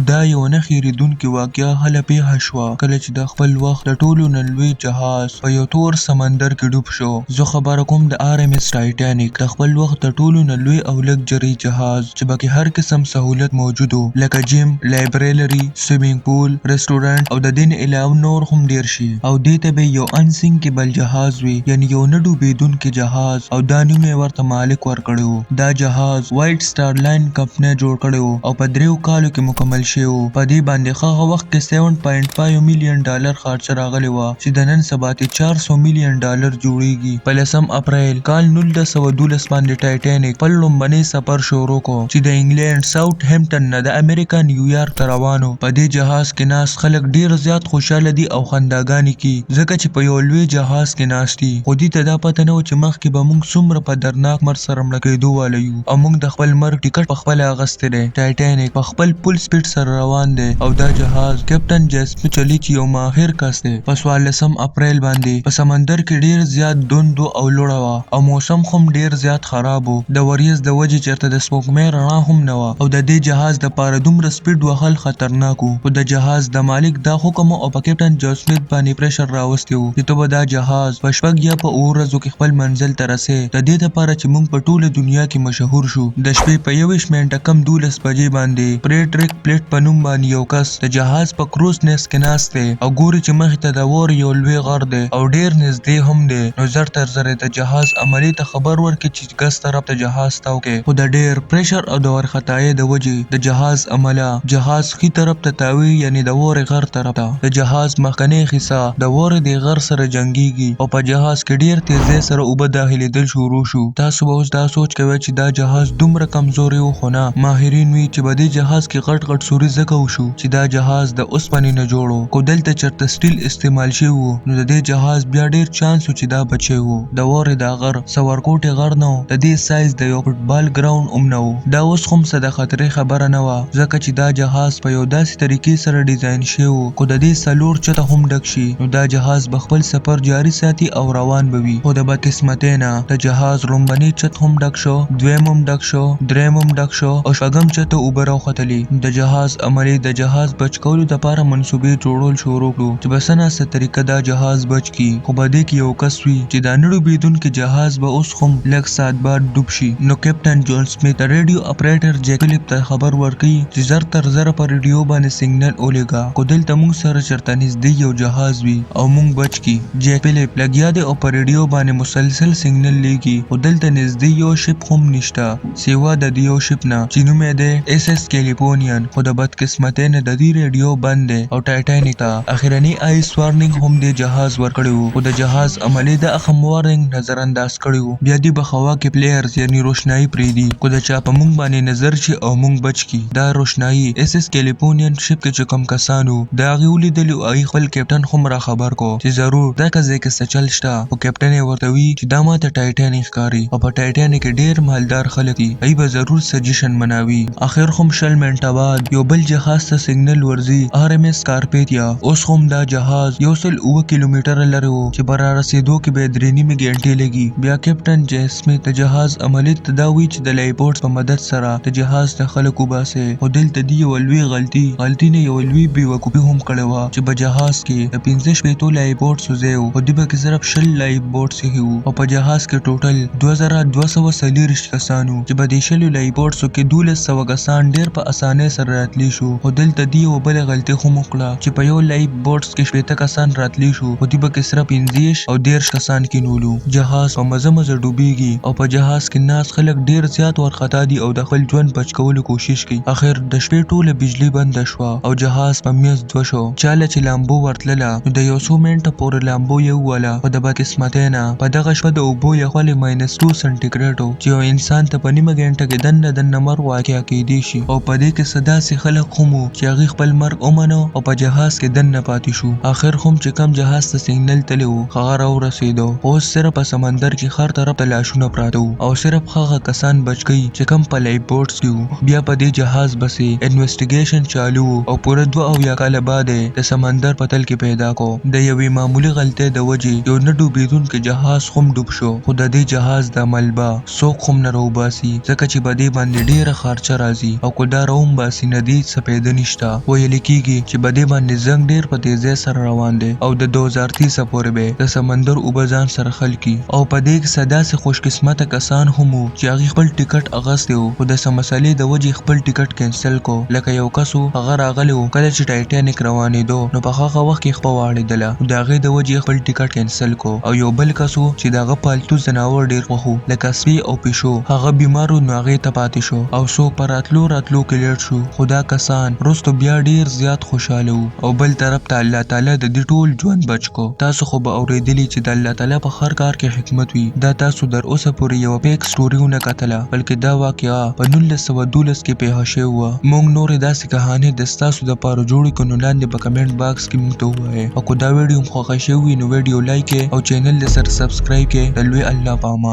دا یو نه هېرېدونکې واقعه هله پېښه شوه کله چې د خپل وخت د ټولو نه لوی جهاز په یو تور سمندر کې ډوب شو. زه خبره کوم د RMS ټایټانیک، د خپل وخت د ټولو نه لوی او لګجري جهاز چې پکې هر قسم سهولت موجود و، لکه جیم، لایبرري، سویمینګ پول، رسټورانټ او د دې نه علاوه نور هم ډېر شي. او دې ته به یو انسینکیبل جهاز وي، یعنی یو نه ډوبېدونکی جهاز، او دا نوم یې ورته مالک ورکړی و. دا جهاز وایټ سټار لاین کمپنۍ جوړ کړی و او په 3 کالو کې مکمل شوی و. په دې باندې هغه وخت کې $7.5 میلیون خرچه راغلی وه چې د نن سبا ته $400 میلیون جوړیږي. په 10 اپریل کال 1912 باندې ټایټانیک خپل لومړنی سفر شروع کړ چې د انګلند ساوث هیمپټن نه د امریکا نیویارک ته روان و. په دې جهاز کې ناست خلک ډیر زیات خوشاله دي او خنداګانې کوي، ځکه چې په یو لوی جهاز کې ناست دي. خو دې ته دا پته نه و چې مخکې به موږ څومره په دردناک مرګ سره مړه کېدو والا یو، او موږ د خپل مرګ ټکټ پخپله اخیستی دی. ټایټانیک په خپل فل سپیډ سره روان دی او دا جهاز کیپټن جیسپي چلی چې یو ماهر کس دی. په 14 اپریل باندې په سمندر کې ډیر زیات دوند او لوړه وه او موسم هم ډیر زیات خراب و. د وریځ د وجې چېرته د سپوږمۍ رڼا هم نه وه او د دې جهاز دپاره دومره سپیډ وهل خطرناک و. خو د جهاز د مالک دا حکم او په کیپټن جیسپي باندې پریشر راوستی و چې ته به دا جهاز په 6 یا په 7 ورځو کې خپل منزل ته رسې، د دې دپاره چې موږ په ټوله دنیا کې مشهور شو. د شپې په 21 منټه کم 12 بجې باندې فریډریک پلیټ په نوم باندې یو کس د جهاز په کروز نیست کې ناست دی او ګوري چې مخې ته د اور یو لوی غر دی او ډیر نږدې هم دی. نو زر تر زره د جهاز عملې ته خبر ورکړي چې ګس طرف ته جهاز تاو کړي. خو د ډیر پریشر او د ورختایۍ د وجې د جهاز عمله جهاز ښي طرف ته تاوي، یعنی د اور غر طرف ته. د جهاز مخکنۍ حصه د اور د غر سره جنګیږي او په جهاز کې ډیر تیزۍ سره اوبه داخلېدل شروع شو. تاسو به اوس دا سوچ کوئ چې دا جهاز دومره کمزوری و، خو نه، ماهرین وایي چې په دې جهاز کې غټ غټ سوري ځکه وشو چې دا جهاز د اوسپنې نه جوړ و. خو دلته چېرته سټیل استعمال شوی و، نو د دې جهاز بیا ډیر چانس و چې دا بچی و. د اور دا غر سورکوټي غر نه و، د دې سایز د یو فوټبال ګراوند هم نه و. دا اوس هم څه د خطرې خبره نه وه، ځکه چې دا جهاز په یو داسې طریقې سره ډیزاین شوی و خو د دې 4 چته هم ډک شي، نو دا جهاز به خپل سفر جاري ساتي او روان به وي. خو د بدقسمتۍ نه د جهاز لومړنی چت هم ډک شو، دویم هم ډک شو، دریم هم ډک شو او شپږم چته اوبه راوختلې. د جهاز عملې د جهاز بچ کولو دپاره منصوبې جوړول شروع کړو چې په څه ناسته طریقه دا جهاز بچ کړي. خو په دې کې یو کس وي چې دا نه ډوبېدونکی جهاز به اوس هم لږ ساعت بعد ډوب شي. نو کیپټن جون سمیت د ریډیو اپریټر جیک فلیپ ته خبر ورکوي چې زر تر زره په ریډیو باندې سیګنل ولېږه، خو دلته موږ سره چېرته نږدې یو جهاز وي او موږ بچ کړي. جیک فلیپ لګیا دی او په ریډیو باندې مسلسل سیګنل لیږي، خو دلته نږدې یو شپ هم نشته سیوا د دې یو شپ نه چې نوم یې دی SS کیلیفورنین. خو د بدقسمتۍ نه د دې ریډیو بند دی او ټایټانیک ته اخرنی آیس وارنینګ هم دې جهاز ورکړی و، خو د جهاز عملې د اخم وارنینګ نظر انداز کړی و. بیا دې په هوا کې پلیئرز یعنی روشنایي پرېږدي، خو د چا په موږ باندې نظر شي او موږ بچ کړي. دا روشنایي SS کیلیفورنین شپ کې چې کوم کسان وو د هغې ولیدلي او هغې خپل کیپټن هم را خبر کړو چې ضرور دغه ځای کې څه چل شته. خو کیپټن یې ورته وایي چې دا ماته ټایټانیک ښکاري او په ټایټانیک کې ډېر مالدار خلک دي، هغوی به ضرور څه جشن مناوي. اخر هم 20 منټه بعد یو بل جهاز ته سیګنل ورځي، RMS کارپیتیا. اوس هم دا جهاز 107 کیلومتره لرې و چې په رارسېدو کې به 3.5 غنټې لګي. بیا کیپټن جیسپي د جهاز عملې ته دا وایي چې د لایف بوټس په مدد سره د جهاز نه خلک وباسي. خو دلته دې یوه لوی غلطي نه یوه لوی بېوقوفي هم کړې وه چې په جهاز کې د 15 لایف بوټسو ځای و، خو دوی پکې صرف 20 لایف بوټس ایښي وو او په جهاز کې ټوټل 2240 کسان وو چې په دې 20 لایف بوټسو کې 1200 کسان ډېر په اسانۍ سره راتلی شو. خو دلته دې یوه بله غلطي هم وکړه چې په یو لایف بوټس کې 80 کسان راتلی شو، خو دوی پکې صرف 15 او 13 کسان کېنولو. جهاز په مزه ډوبېږي او په جهاز کې ناست خلک ډېر زیات ورخطا دي او د خپل ژوند بچ کولو کوشش کوي. اخر د شپې ټوله بجلي بنده شوه او جهاز په میز دوه شو. چاله چې لامبو ورتلله نو د یو څو منټه پورې لامبو یې ووهله، خو د بدقسمتۍ نه په دغه شپه د اوبو یخوالی -2 سنټیګریډ و چې یو انسان ته په نیمه غنټه کې دننه مرګ واقع کېدی شي. او په دې کې څه داسې خلک هم وو چې هغوی خپل مرګ ومنه او په جهاز کې دننه پاتې شو. اخر هم چې کم جهاز ته سیګنل تللی و هغه راورسېدو. اوس صرف په سمندر کې هر طرف ته لاشونه پراته وو او صرف هغه کسان بچ کړي چې کم په لایف بوټس کې وو. بیا په دې جهاز بسې انویسټیګیشن چالو و او پوره 2 کاله بعد د سمندر په تل کې پیدا کو. د یوې معمولي غلطۍ د وجې یو نه ډوبېدونکی جهاز هم ډوب شو، خو د دې جهاز د ملبه څوک هم نه راوباسي ځکه چې په دې باندې ډېره خرچه راځي او که دا راوباسي نه د دې سپیده نشته. ویل کیږي چې په دې باندې زنګ ډیر په تیزی سره روان دی او د 2030 پورې به د سمندر اوبه ځان سره خل کی. او په دې کې داسې خوش قسمته کسان هم وو چې هغه خپل ټیکټ اغوستی وو خو د څه مسلې د وجې خپل ټیکټ کینسل کو. لکه یو کس هغه راغلی وو کله چې ټایټانیک روانېدو نو په هغه وخت کې خپه واړېدله د هغې د وجې خپل ټیکټ کینسل کو. او یو بل کس چې د هغه پالتو ځناور ډیر خوښ وو لکه سپي او پیشو هغه بیمار وو نو هغې ته پاتې شو او څوک په راتلو کې لیټ شو. خو دا کسان وروسته بیا ډیر زیات خوشحاله وو. او بل طرف ته الله تعالی د دې ټول ژوند بچ کو. تاسو خو به اورېدلي چې د الله تعالی په هر کار کې حکمت وي. دا تاسو در اوسه پورې یو فیک سټوري ونه کتله بلکې دا واقعه په 1912 کې پیښه شوې وه. موږ نورې داسې کهانۍ د ستاسو دپاره جوړې کړو نو لاندې په کمنټ باکس کې موږ ته ووایئ. او که دا ویډیو مو خوښه شوې وي نو ویډیو لایک کړئ او چینل دې سره سبسکرایب کړئ. د لوی الله په امان.